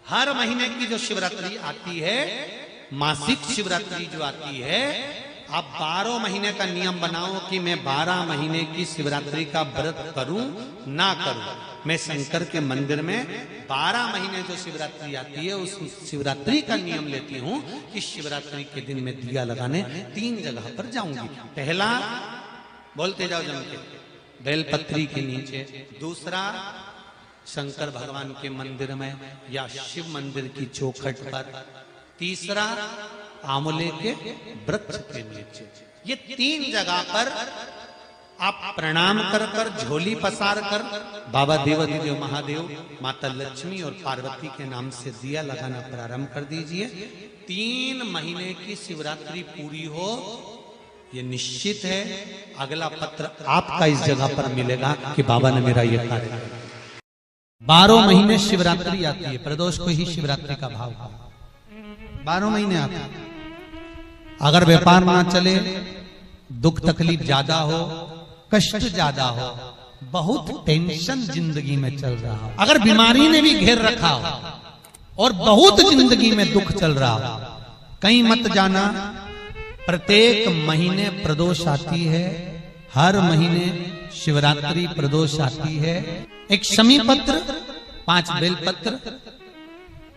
हर महीने की जो शिवरात्रि आती है, मासिक शिवरात्रि जो आती है, आप 12 महीने का नियम बनाओ कि मैं 12 महीने की शिवरात्रि का व्रत करूं ना करूं। मैं शंकर के मंदिर में 12 महीने जो शिवरात्रि आती है उस शिवरात्रि का नियम लेती हूं कि शिवरात्रि के दिन मैं दिया लगाने 3 जगह पर जाऊंगी। पहला, बोलते जाओ जम के, बेलपत्री के नीचे। दूसरा, शंकर भगवान के मंदिर में या शिव मंदिर की चौखट पर। तीसरा, आंवले के वृक्ष के नीचे। ये 3 जगह पर आप प्रणाम कर कर, झोली पसार कर बाबा देवाधिदेव महादेव, माता लक्ष्मी और पार्वती के नाम से दिया लगाना प्रारंभ कर दीजिए। 3 महीने की शिवरात्रि पूरी हो, ये निश्चित है अगला पत्र आपका इस जगह पर मिलेगा कि बाबा ने मेरा ये कार्य किया। 12 महीने शिवरात्रि आती है, प्रदोष को ही शिवरात्रि का भाव है। 12 महीने आते हैं। अगर व्यापार ना चले, दुख तकलीफ ज्यादा हो, कष्ट ज्यादा हो, बहुत टेंशन जिंदगी में चल रहा हो, अगर बीमारी ने भी घेर रखा हो और बहुत जिंदगी में दुख चल रहा हो, कहीं मत जाना। प्रत्येक महीने प्रदोष आती है, हर महीने शिवरात्रि प्रदोष आती है। एक शमी पत्र, 5 बेलपत्र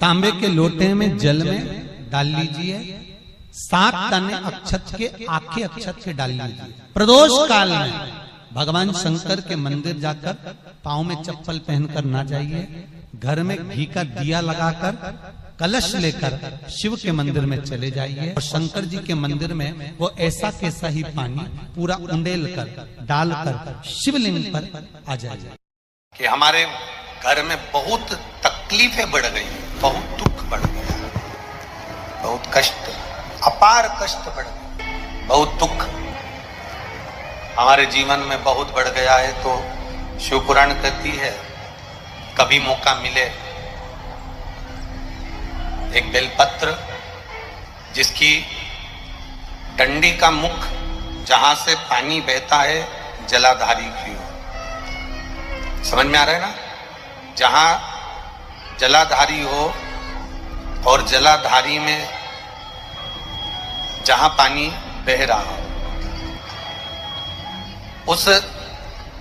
तांबे के लोटे में जल में डाल लीजिए। 7 दाने अक्षत के, आखे अक्षत के डाल लीजिए। प्रदोष काल में भगवान शंकर के मंदिर जाकर पांव में चप्पल पहनकर ना जाइए। घर में घी का दिया लगाकर कलश लेकर शिव के मंदिर में चले जाइए और शंकर जी के मंदिर में वो ऐसा कैसा ही पानी पूरा उंडेल कर डालकर शिवलिंग पर आ जाइए। कि हमारे घर में बहुत तकलीफें बढ़ गई, बहुत दुख बढ़ गया, बहुत कष्ट, अपार कष्ट बढ़ गया, बहुत दुख हमारे जीवन में बहुत बढ़ गया है। तो शिव पुराण कहती है, कभी मौका मिले एक बेलपत्र जिसकी डंडी का मुख जहां से पानी बहता है जलाधारी की ओर, समझ में आ रहा है ना? जहां जलाधारी हो और जलाधारी में जहां पानी बह रहा हो, उस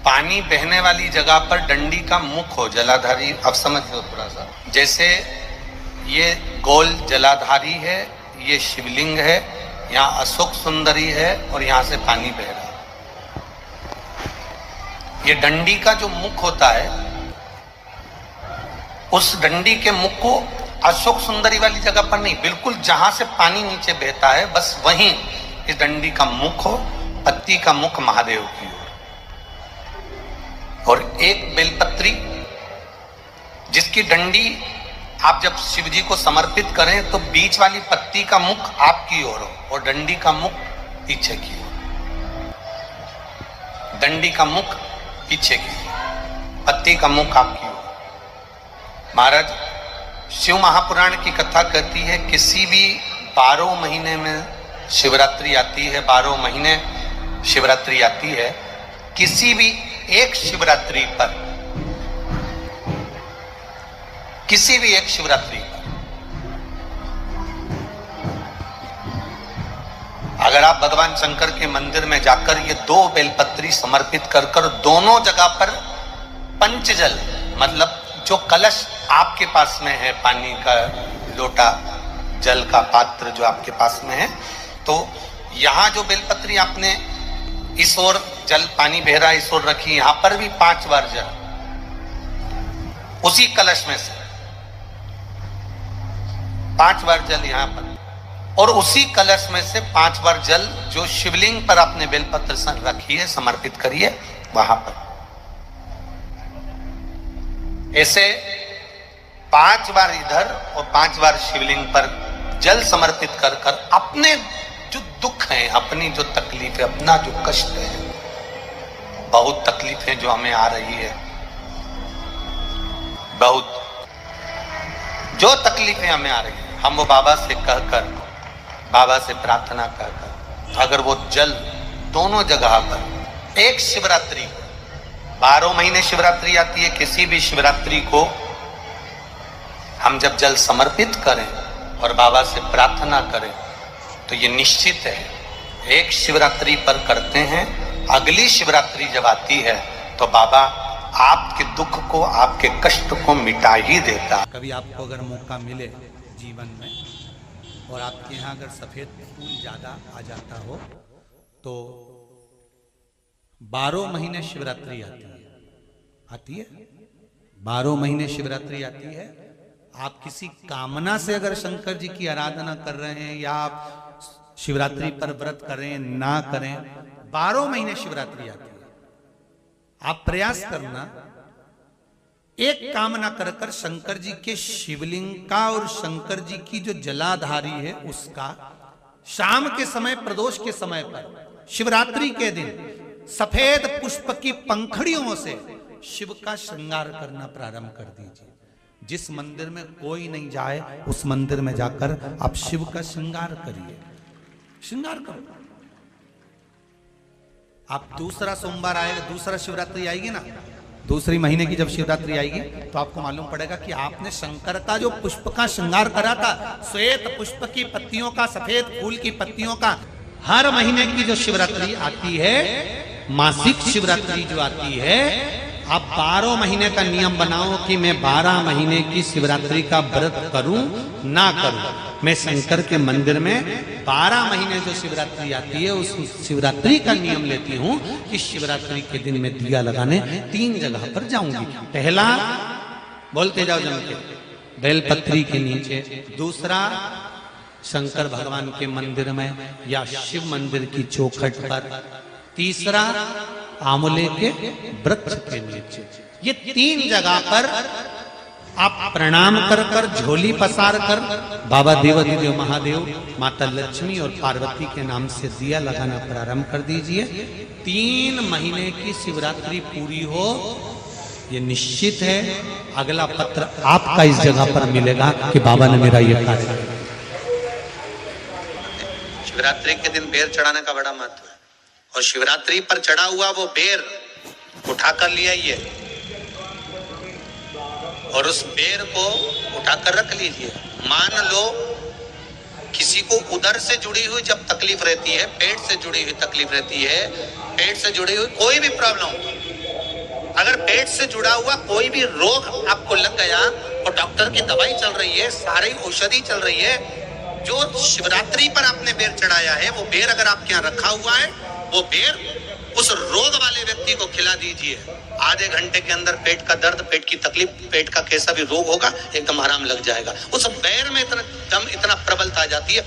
पानी बहने वाली जगह पर डंडी का मुख हो, जलाधारी। अब समझ लो थोड़ा सा, जैसे ये गोल जलाधारी है, ये शिवलिंग है, यहाँ अशोक सुंदरी है और यहां से पानी बह रहा है। ये डंडी का जो मुख होता है, उस डंडी के मुख को अशोक सुंदरी वाली जगह पर नहीं, बिल्कुल जहां से पानी नीचे बहता है बस वहीं इस डंडी का मुख हो, पत्ती का मुख महादेव की ओर। और एक बेलपत्री जिसकी डंडी आप जब शिव जी को समर्पित करें तो बीच वाली पत्ती का मुख आपकी ओर हो और डंडी का मुख पीछे की ओर, डंडी का मुख पीछे की ओर, पत्ती का मुख आपकी ओर। महाराज, शिव महापुराण की कथा कहती है, किसी भी 12 महीने में शिवरात्रि आती है, 12 महीने शिवरात्रि आती है, किसी भी एक शिवरात्रि पर, किसी भी एक शिवरात्रि पर अगर आप भगवान शंकर के मंदिर में जाकर ये 2 बेलपत्री समर्पित कर कर दोनों जगह पर पंचजल, मतलब जो कलश आपके पास में है, पानी का लोटा, जल का पात्र जो आपके पास में है, तो यहां जो बेलपत्री आपने इस ओर जल पानी बह रहा है, इस ओर रखी, यहां पर भी 5 बार जल उसी कलश में से 5 बार जल यहां पर, और उसी कलश में से 5 बार जल जो शिवलिंग पर आपने बेलपत्र रखी है समर्पित करिए वहां पर। ऐसे 5 बार इधर और 5 बार शिवलिंग पर जल समर्पित कर कर अपने जो दुख हैं, अपनी जो तकलीफ है, अपना जो कष्ट है, बहुत तकलीफें जो हमें आ रही है, बहुत जो तकलीफें हमें आ रही है, हम वो बाबा से कहकर, बाबा से प्रार्थना कहकर, अगर वो जल दोनों जगह पर एक शिवरात्रि को, 12 महीने शिवरात्रि आती है, किसी भी शिवरात्रि को हम जब जल समर्पित करें और बाबा से प्रार्थना करें तो ये निश्चित है, एक शिवरात्रि पर करते हैं, अगली शिवरात्रि जब आती है तो बाबा आपके दुख को, आपके कष्ट को मिटा ही देता। कभी आपको अगर मौका मिले जीवन में और आपके यहाँ अगर सफेद फूल ज्यादा आ जाता हो तो 12 महीने शिवरात्रि आती है 12 महीने शिवरात्रि आती है। आप किसी कामना से अगर शंकर जी की आराधना कर रहे हैं या आप शिवरात्रि पर व्रत करें ना करें, 12 महीने शिवरात्रि आती है। आप प्रयास करना, एक कामना कर कर शंकर जी के शिवलिंग का और शंकर जी की जो जलाधारी है उसका शाम के समय, प्रदोष के समय पर, शिवरात्रि के दिन सफेद पुष्प की पंखड़ियों से शिव का श्रृंगार करना प्रारंभ कर दीजिए। जिस मंदिर में कोई नहीं जाए उस मंदिर में जाकर आप शिव का श्रृंगार करिए, श्रृंगार करो। आप दूसरा सोमवार आएगा, दूसरा शिवरात्रि आएगी ना, दूसरी महीने की जब शिवरात्रि आएगी तो आपको मालूम पड़ेगा कि आपने शंकर का जो पुष्प का श्रृंगार करा था, श्वेत पुष्प की पत्तियों का, सफेद फूल की पत्तियों का, हर महीने की जो शिवरात्रि आती है, मासिक शिवरात्रि जो आती है, आप 12 महीने का नियम बनाओ कि मैं 12 महीने की शिवरात्रि का व्रत करूं ना करूं। मैं शंकर के मंदिर में 12 महीने जो शिवरात्रि आती है उस शिवरात्रि का नियम लेती हूं कि शिवरात्रि के दिन मैं दिया लगाने 3 जगह पर जाऊंगी। पहला, बोलते जाओ जम के, बेलपत्री के नीचे। दूसरा, शंकर भगवान के मंदिर में या शिव मंदिर की चौखट पर। तीसरा, आंवले के वृक्ष के नीचे। ये 3 जगह पर आप प्रणाम कर कर, झोली पसार कर बाबा देवाधिदेव महादेव, माता लक्ष्मी और पार्वती के नाम से दिया लगाना प्रारंभ कर दीजिए। 3 महीने की शिवरात्रि पूरी हो, ये निश्चित है अगला पत्र आपका इस जगह पर मिलेगा कि बाबा ने मेरा ये कार्य किया। शिवरात्रि के दिन बेर चढ़ाने का बड़ा महत्व है और शिवरात्रि पर चढ़ा हुआ वो बेर उठाकर ले आइए और उस बेर को उठाकर रख लीजिए। मान लो किसी को उदर से जुड़ी हुई जब तकलीफ रहती है, पेट से जुड़ी हुई तकलीफ रहती है, पेट से जुड़ी हुई कोई भी प्रॉब्लम, अगर पेट से जुड़ा हुआ कोई भी रोग आपको लग गया और डॉक्टर की दवाई चल रही है, सारी औषधि चल रही है, जो शिवरात्रि पर आपने बेर चढ़ाया है वो बेर अगर आपके यहाँ रखा हुआ है, वो बेर उस रोग वाले व्यक्ति को खिला दीजिए। आधे घंटे के अंदर पेट का दर्द, पेट की तकलीफ, पेट का कैसा भी रोग होगा एकदम आराम लग जाएगा। उस बेर में इतना प्रबलता आ जाती है।